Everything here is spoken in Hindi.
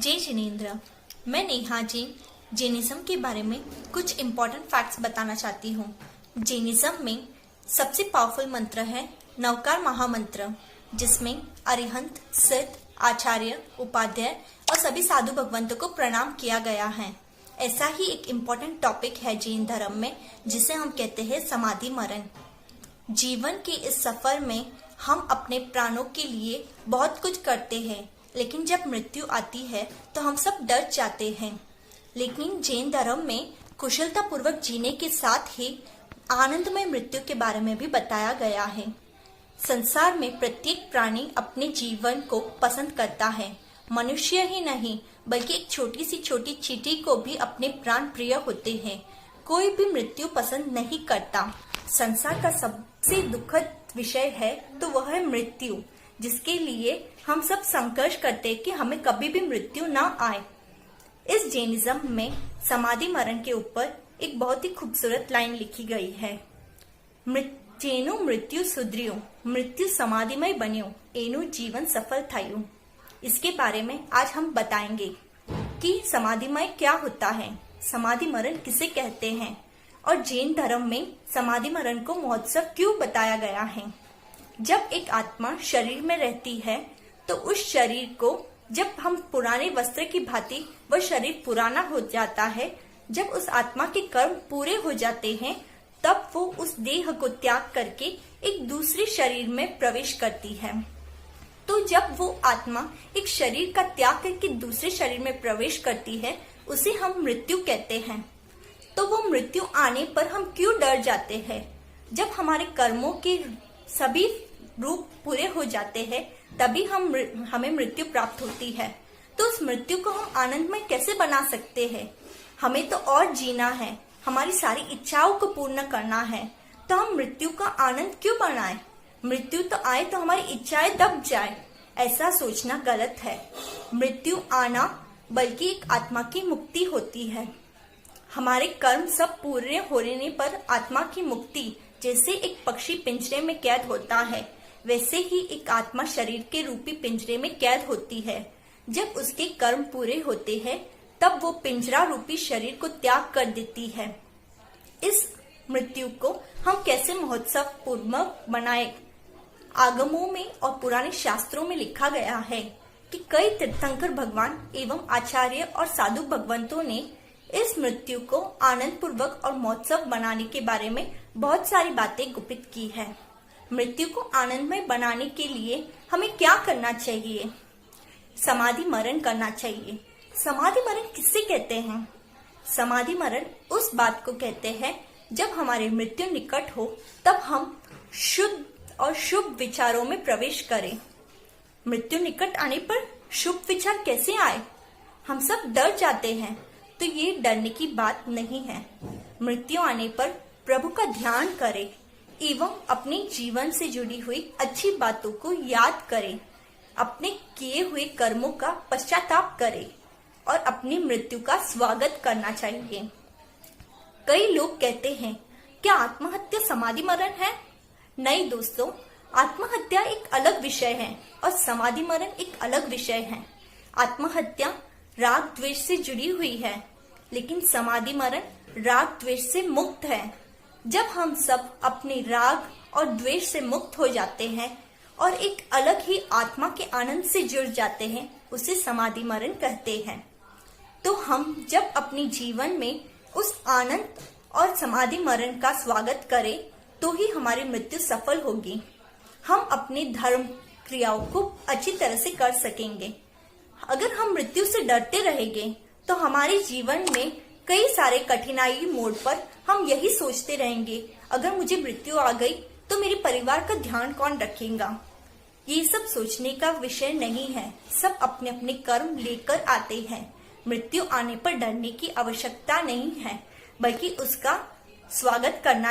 जय जिनेन्द्र। मैं नेहा जैन जैनिज्म के बारे में कुछ इम्पोर्टेंट फैक्ट्स बताना चाहती हूँ। जैनिज्म में सबसे पावरफुल मंत्र है नवकार महामंत्र, जिसमें अरिहंत, सिद्ध, आचार्य, उपाध्याय और सभी साधु भगवंतों को प्रणाम किया गया है। ऐसा ही एक इम्पोर्टेंट टॉपिक है जैन धर्म में, जिसे हम कहते हैं समाधि मरण। जीवन के इस सफर में हम अपने प्राणों के लिए बहुत कुछ करते हैं, लेकिन जब मृत्यु आती है तो हम सब डर जाते हैं। लेकिन जैन धर्म में कुशलता पूर्वक जीने के साथ ही आनंदमय मृत्यु के बारे में भी बताया गया है। संसार में प्रत्येक प्राणी अपने जीवन को पसंद करता है। मनुष्य ही नहीं बल्कि एक छोटी सी छोटी चींटी को भी अपने प्राण प्रिय होते हैं। कोई भी मृत्यु पसंद नहीं करता। संसार का सबसे दुखद विषय है तो वह है मृत्यु, जिसके लिए हम सब संघर्ष करते हैं कि हमें कभी भी मृत्यु ना आए। इस जैनिज्म में समाधि मरण के ऊपर एक बहुत ही खूबसूरत लाइन लिखी गई है। जेनु मृत्यु सुधरियो, मृत्यु समाधिमय बनियो, एनु जीवन सफल थायो। इसके बारे में आज हम बताएंगे कि समाधिमय क्या होता है, समाधि मरण किसे कहते हैं और जैन धर्म में समाधि मरण को महोत्सव क्यों बताया गया है। जब एक आत्मा शरीर में रहती है तो उस शरीर को, जब हम पुराने वस्त्र की भांति वह शरीर पुराना हो जाता है, जब उस आत्मा के कर्म पूरे हो जाते हैं, तब वो उस देह को त्याग करके एक दूसरे शरीर में प्रवेश करती है। तो जब वो आत्मा एक शरीर का त्याग करके दूसरे शरीर में प्रवेश करती है, उसे हम मृत्यु कहते हैं। तो वो मृत्यु आने पर हम क्यों डर जाते हैं? जब हमारे कर्मों के सभी रूप पूरे हो जाते हैं, तभी हमें मृत्यु प्राप्त होती है। तो उस मृत्यु को हम आनंदमय कैसे बना सकते हैं? हमें तो और जीना है, हमारी सारी इच्छाओं को पूर्ण करना है, तो हम मृत्यु का आनंद क्यों बनाएं? मृत्यु तो आए तो हमारी इच्छाएं दब जाए, ऐसा सोचना गलत है। मृत्यु आना बल्कि एक आत्मा की मुक्ति होती है। हमारे कर्म सब पूरे होने पर आत्मा की मुक्ति, जैसे एक पक्षी पिंजरे में कैद होता है, वैसे ही एक आत्मा शरीर के रूपी पिंजरे में कैद होती है। जब उसके कर्म पूरे होते हैं, तब वो पिंजरा रूपी शरीर को त्याग कर देती है। इस मृत्यु को हम कैसे महोत्सव पूर्वक मनाएं? आगमों में और पुराने शास्त्रों में लिखा गया है कि कई तीर्थंकर भगवान एवं आचार्य और साधु भगवंतों ने इस मृत्यु को आनंद पूर्वक और महोत्सव बनाने के बारे में बहुत सारी बातें गुप्त की है। मृत्यु को आनंदमय बनाने के लिए हमें क्या करना चाहिए? समाधि मरण करना चाहिए। समाधि मरण किससे कहते हैं? समाधि मरण उस बात को कहते हैं जब हमारे मृत्यु निकट हो, तब हम शुद्ध और शुभ विचारों में प्रवेश करें। मृत्यु निकट आने पर शुभ विचार कैसे आए? हम सब डर जाते हैं, तो ये डरने की बात नहीं है। मृत्यु आने पर प्रभु का ध्यान करें एवं अपने जीवन से जुड़ी हुई अच्छी बातों को याद करें, अपने किए हुए कर्मों का पश्चाताप करें और अपनी मृत्यु का स्वागत करना चाहिए। कई लोग कहते हैं, क्या आत्महत्या समाधि मरण है? नहीं दोस्तों, आत्महत्या एक अलग विषय है और समाधि मरण एक अलग विषय है। आत्महत्या राग द्वेष से जुड़ी हुई है, लेकिन समाधि मरण राग द्वेष से मुक्त है। जब हम सब अपने राग और द्वेष से मुक्त हो जाते हैं और एक अलग ही आत्मा के आनंद से जुड़ जाते हैं, उसे समाधि मरण कहते हैं। तो हम जब अपने जीवन में उस आनंद और समाधि मरण का स्वागत करें, तो ही हमारी मृत्यु सफल होगी। हम अपने धर्म क्रियाओं को अच्छी तरह से कर सकेंगे। अगर हम मृत्यु से डरते रहेंगे तो हमारे जीवन में कई सारे कठिनाई मोड़ पर हम यही सोचते रहेंगे, अगर मुझे मृत्यु आ गई तो मेरे परिवार का ध्यान कौन रखेगा? ये सब सोचने का विषय नहीं है। सब अपने अपने कर्म लेकर आते हैं। मृत्यु आने पर डरने की आवश्यकता नहीं है, बल्कि उसका स्वागत करना